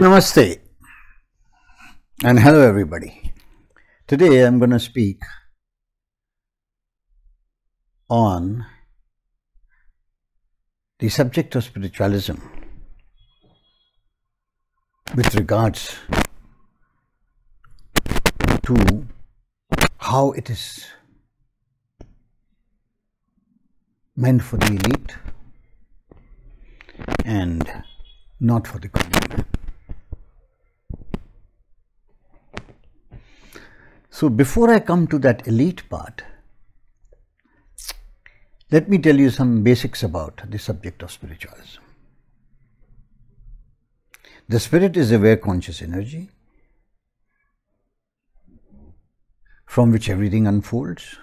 Namaste and hello everybody. Today I'm going to speak on the subject of spiritualism with regards to how it is meant for the elite and not for the common man. So before I come to that elite part, let me tell you some basics about the subject of spiritualism. The spirit is aware conscious energy from which everything unfolds.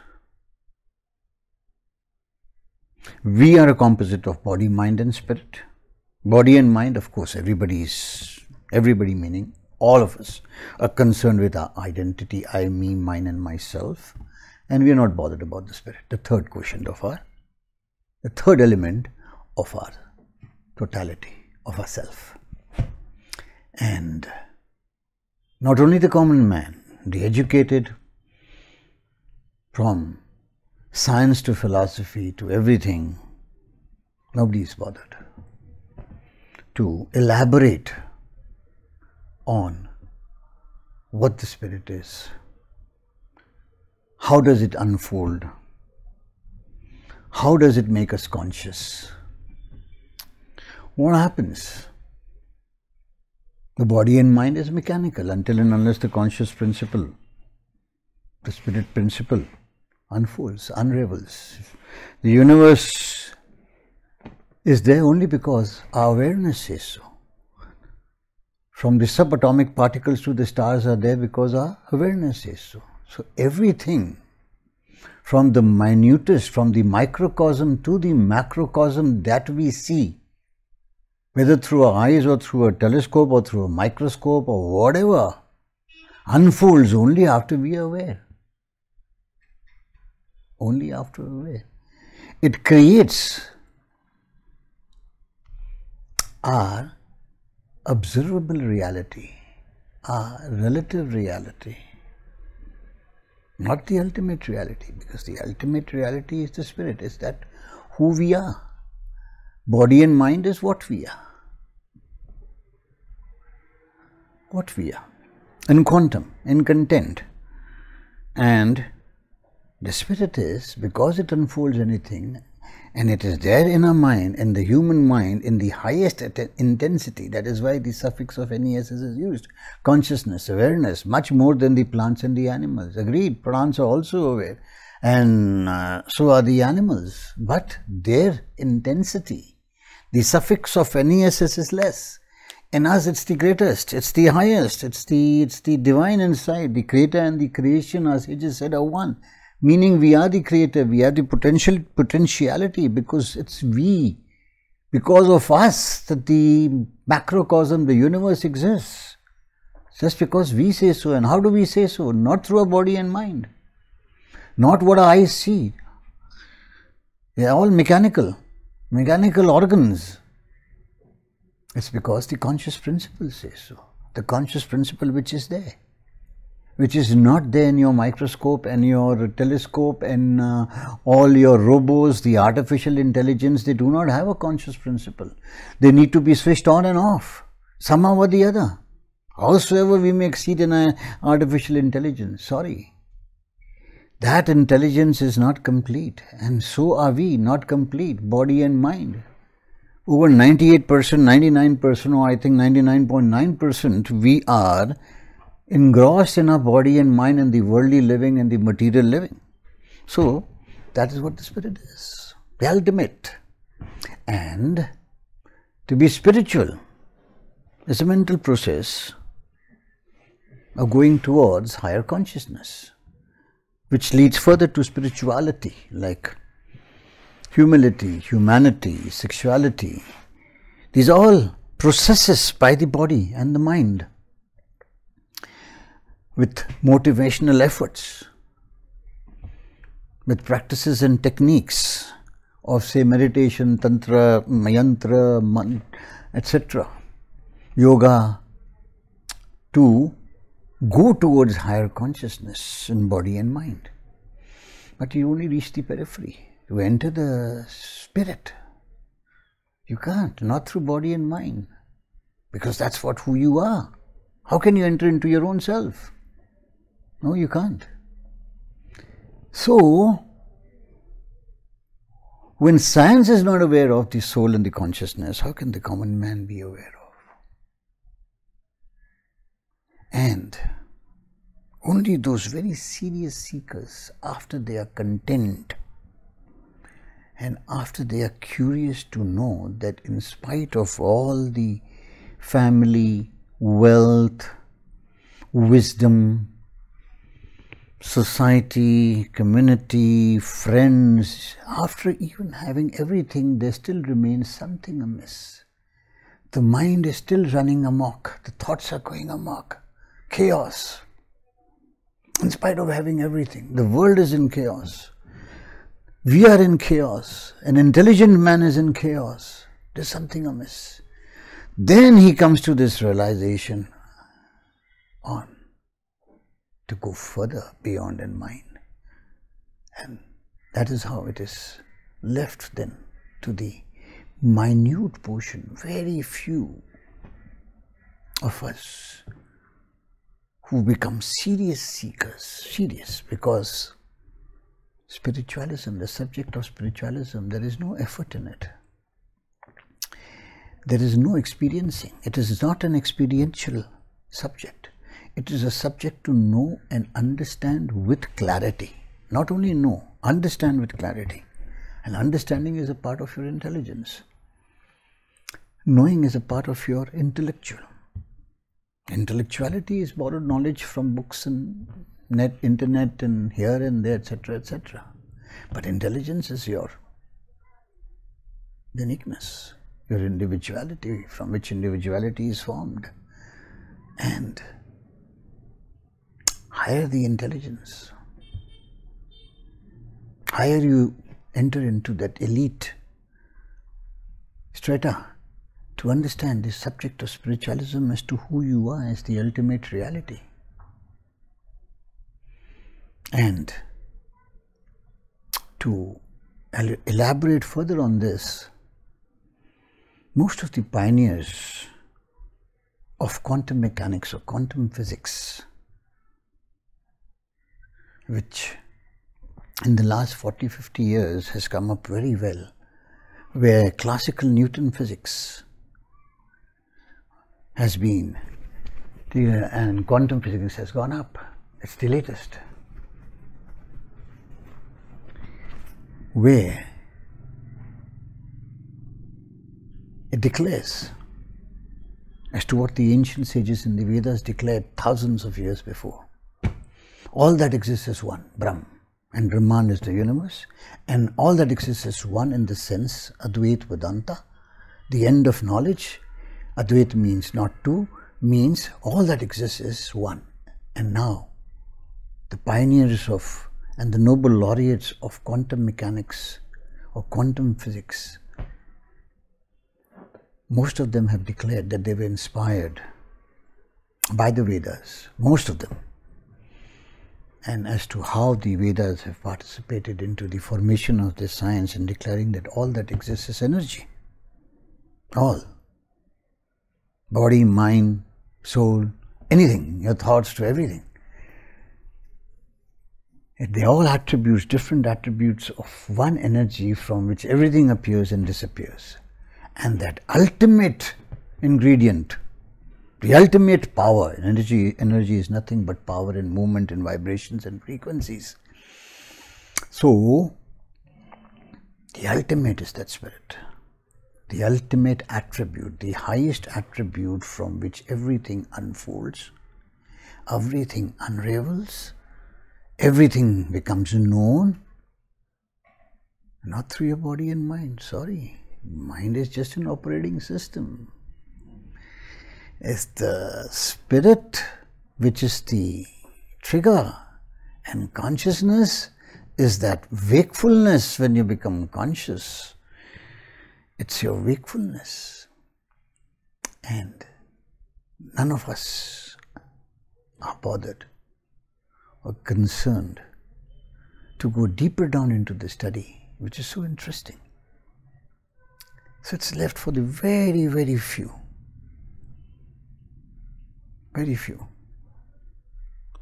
We are a composite of body, mind and spirit. Body and mind, of course, everybody meaning all of us are concerned with our identity, I, me, mine and myself, and we are not bothered about the spirit, the third quotient of the third element of our totality, of our self. And not only the common man, the educated, from science to philosophy to everything, nobody is bothered to elaborate on what the spirit is, how does it unfold, how does it make us conscious, what happens. The body and mind is mechanical until and unless the conscious principle, the spirit principle unfolds, unravels. The universe is there only because our awareness says so. From the subatomic particles to the stars are there because our awareness says so. So everything from the minutest, from the microcosm to the macrocosm that we see, whether through our eyes or through a telescope or through a microscope or whatever, unfolds only after we are aware. Only after we are aware. It creates our observable reality, our relative reality, not the ultimate reality, because the ultimate reality is the spirit, is that who we are. Body and mind is what we are. What we are. In quantum, in content. And the spirit is, because it unfolds anything, and it is there in our mind, in the human mind, in the highest intensity. That is why the suffix of NES is used. Consciousness, awareness, much more than the plants and the animals. Agreed, plants are also aware. And so are the animals. But their intensity, the suffix of NES is less. In us it's the greatest, it's the highest, it's the divine inside. The creator and the creation, as he just said, are one. Meaning we are the creator, we are the potentiality, because it's we, because of us that the macrocosm, the universe exists. Just because we say so. And how do we say so? Not through our body and mind. Not what our eyes see. They are all mechanical organs. It's because the conscious principle says so. The conscious principle which is there. Which is not there in your microscope and your telescope and all your robots, the artificial intelligence. They do not have a conscious principle. They need to be switched on and off, somehow or the other. Howsoever we may exceed in artificial intelligence, sorry. That intelligence is not complete, and so are we, not complete, body and mind. Over 98%, 99%, or I think 99.9%, we are engrossed in our body and mind and the worldly living and the material living. So that is what the spirit is, the ultimate. And to be spiritual is a mental process of going towards higher consciousness, which leads further to spirituality, like humility, humanity, sexuality. These are all processes by the body and the mind, with motivational efforts, with practices and techniques of, say, meditation, tantra, yantra, etc., yoga, to go towards higher consciousness in body and mind. But you only reach the periphery. To enter the spirit, you can't, not through body and mind, because that's who you are. How can you enter into your own self? No, you can't. So, when science is not aware of the soul and the consciousness, how can the common man be aware of? And only those very serious seekers, after they are content and after they are curious to know that in spite of all the family, wealth, wisdom, society, community, friends, after even having everything, there still remains something amiss. The mind is still running amok. The thoughts are going amok. Chaos. In spite of having everything, the world is in chaos. We are in chaos. An intelligent man is in chaos. There's something amiss. Then he comes to this realization on to go further beyond in mind. And that is how it is left then to the minute portion, very few of us who become serious seekers, serious, because spiritualism, the subject of spiritualism, there is no effort in it. There is no experiencing. It is not an experiential subject. It is a subject to know and understand with clarity. Not only know, understand with clarity. And understanding is a part of your intelligence. Knowing is a part of your intellectual. Intellectuality is borrowed knowledge from books and internet and here and there, etc., etc. But intelligence is your uniqueness, your individuality, from which individuality is formed. And higher the intelligence, higher you enter into that elite strata, to understand the subject of spiritualism as to who you are as the ultimate reality. And to elaborate further on this, most of the pioneers of quantum mechanics or quantum physics, which in the last 40-50 years has come up very well, where classical Newton physics has been, and quantum physics has gone up. It's the latest. Where it declares as to what the ancient sages in the Vedas declared thousands of years before. All that exists is one, Brahm, and Brahman is the universe, and all that exists is one in the sense, Advait Vedanta, the end of knowledge. Advait means not two, means all that exists is one. And now, the pioneers of and the Nobel laureates of quantum mechanics or quantum physics, most of them have declared that they were inspired by the Vedas, most of them. And as to how the Vedas have participated into the formation of this science and declaring that all that exists is energy. All. Body, mind, soul, anything, your thoughts to everything. They all attributes, different attributes of one energy from which everything appears and disappears. And that ultimate ingredient, the ultimate power, energy is nothing but power and movement and vibrations and frequencies. So, the ultimate is that spirit. The ultimate attribute, the highest attribute from which everything unfolds, everything unravels, everything becomes known, not through your body and mind, sorry. Mind is just an operating system. It's the spirit which is the trigger, and consciousness is that wakefulness when you become conscious. It's your wakefulness. And none of us are bothered or concerned to go deeper down into the study, which is so interesting. So it's left for the very, very few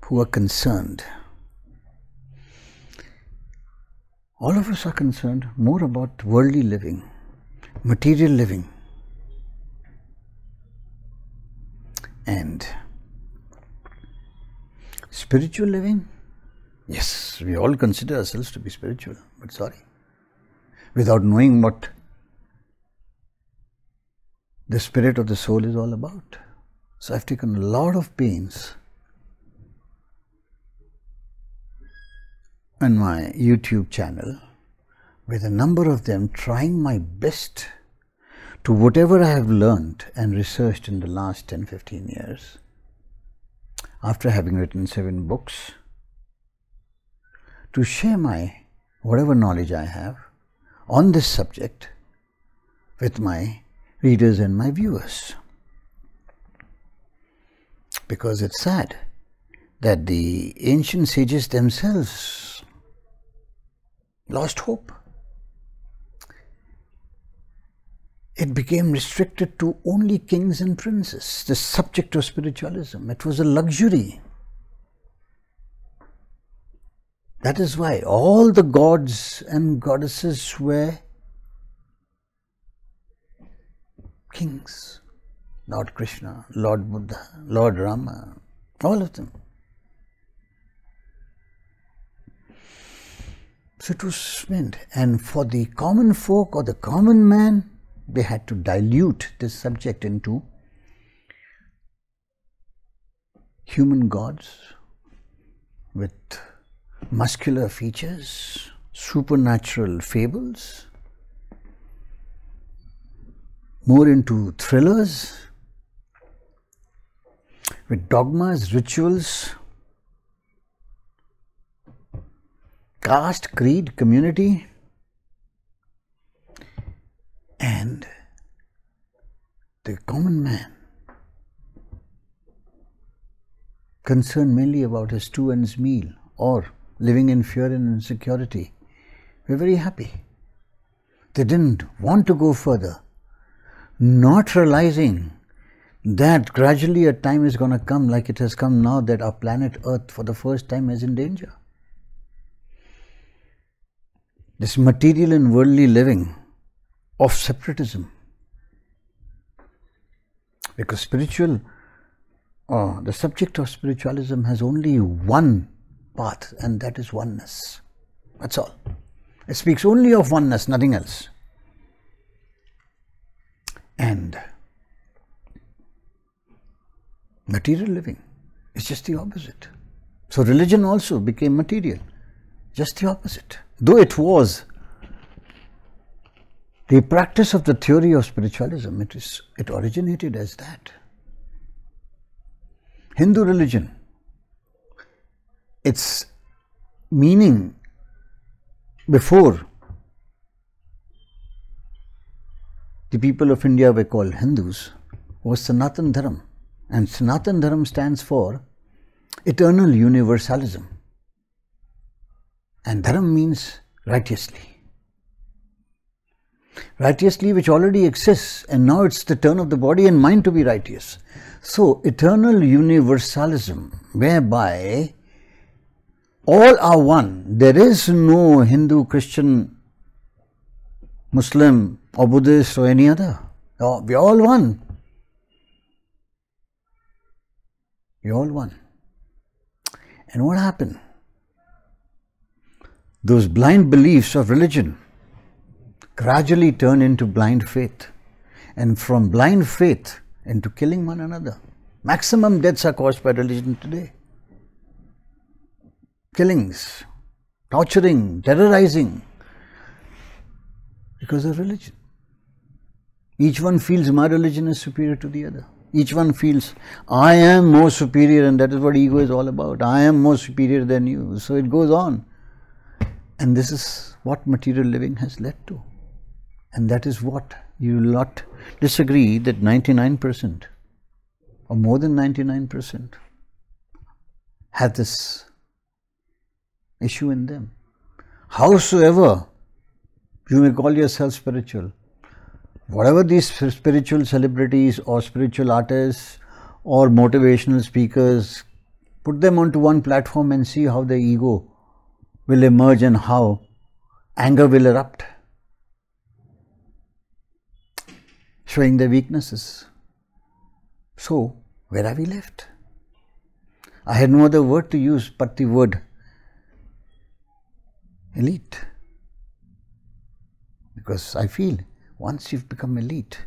who are concerned. All of us are concerned more about worldly living, material living, and spiritual living. Yes, we all consider ourselves to be spiritual, but sorry, without knowing what the spirit of the soul is all about. So I've taken a lot of pains on my YouTube channel, with a number of them trying my best to whatever I have learned and researched in the last 10-15 years, after having written 7 books, to share my whatever knowledge I have on this subject with my readers and my viewers. Because it's sad that the ancient sages themselves lost hope. It became restricted to only kings and princes, the subject of spiritualism. It was a luxury. That is why all the gods and goddesses were kings. Lord Krishna, Lord Buddha, Lord Rama, all of them. So it was meant, and for the common folk or the common man, they had to dilute this subject into human gods with muscular features, supernatural fables, more into thrillers, with dogmas, rituals, caste, creed, community, and the common man, concerned mainly about his 2 ends meal or living in fear and insecurity, were very happy. They didn't want to go further, not realizing that gradually a time is going to come, like it has come now, that our planet Earth for the first time is in danger. This material and worldly living of separatism. Because the subject of spiritualism has only one path, and that is oneness. That's all. It speaks only of oneness, nothing else. And material living is just the opposite. So religion also became material, just the opposite. Though it was the practice of the theory of spiritualism, it originated as that. Hindu religion, its meaning before the people of India were called Hindus was Sanatan Dharam. And Sanatan Dharam stands for eternal universalism. And Dharam means righteously. Righteously, which already exists, and now it's the turn of the body and mind to be righteous. So, eternal universalism, whereby all are one. There is no Hindu, Christian, Muslim or Buddhist or any other. We are all one. We are all one. And what happened? Those blind beliefs of religion gradually turn into blind faith, and from blind faith into killing one another. Maximum deaths are caused by religion today. Killings, torturing, terrorizing, because of religion. Each one feels my religion is superior to the other. Each one feels, I am more superior, and that is what ego is all about. I am more superior than you. So it goes on. And this is what material living has led to. And that is what you will not disagree that 99% or more than 99% have this issue in them. Howsoever you may call yourself spiritual, whatever these spiritual celebrities or spiritual artists or motivational speakers, put them onto one platform and see how the ego will emerge and how anger will erupt, showing their weaknesses. So, where are we left? I had no other word to use but the word elite. Because I feel once you've become elite,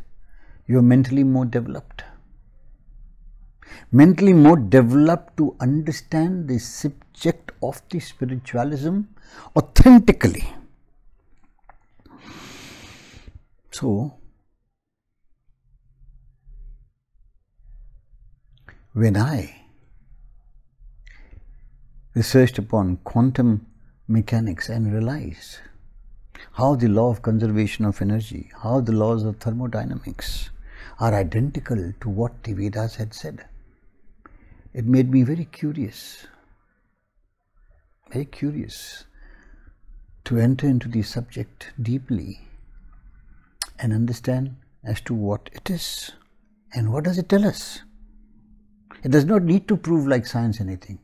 you're mentally more developed. Mentally more developed to understand the subject of the spiritualism authentically. So, when I researched upon quantum mechanics and realized how the law of conservation of energy, how the laws of thermodynamics are identical to what the Vedas had said, it made me very curious to enter into the subject deeply and understand as to what it is and what does it tell us. It does not need to prove like science anything.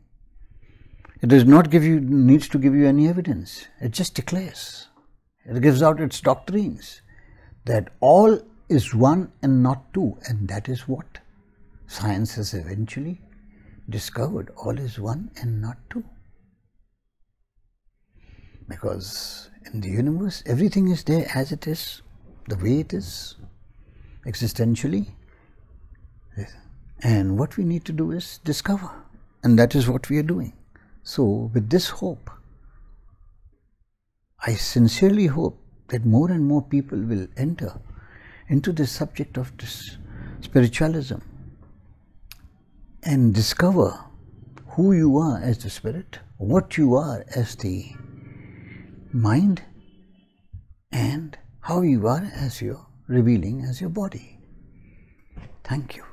It does not needs to give you any evidence. It just declares. It gives out its doctrines that all is one and not two, and that is what science has eventually discovered. All is one and not two. Because in the universe, everything is there as it is, the way it is, existentially. And what we need to do is discover, and that is what we are doing. So, with this hope, I sincerely hope that more and more people will enter into the subject of this spiritualism and discover who you are as the spirit, what you are as the mind, and how you are as your revealing as your body. Thank you.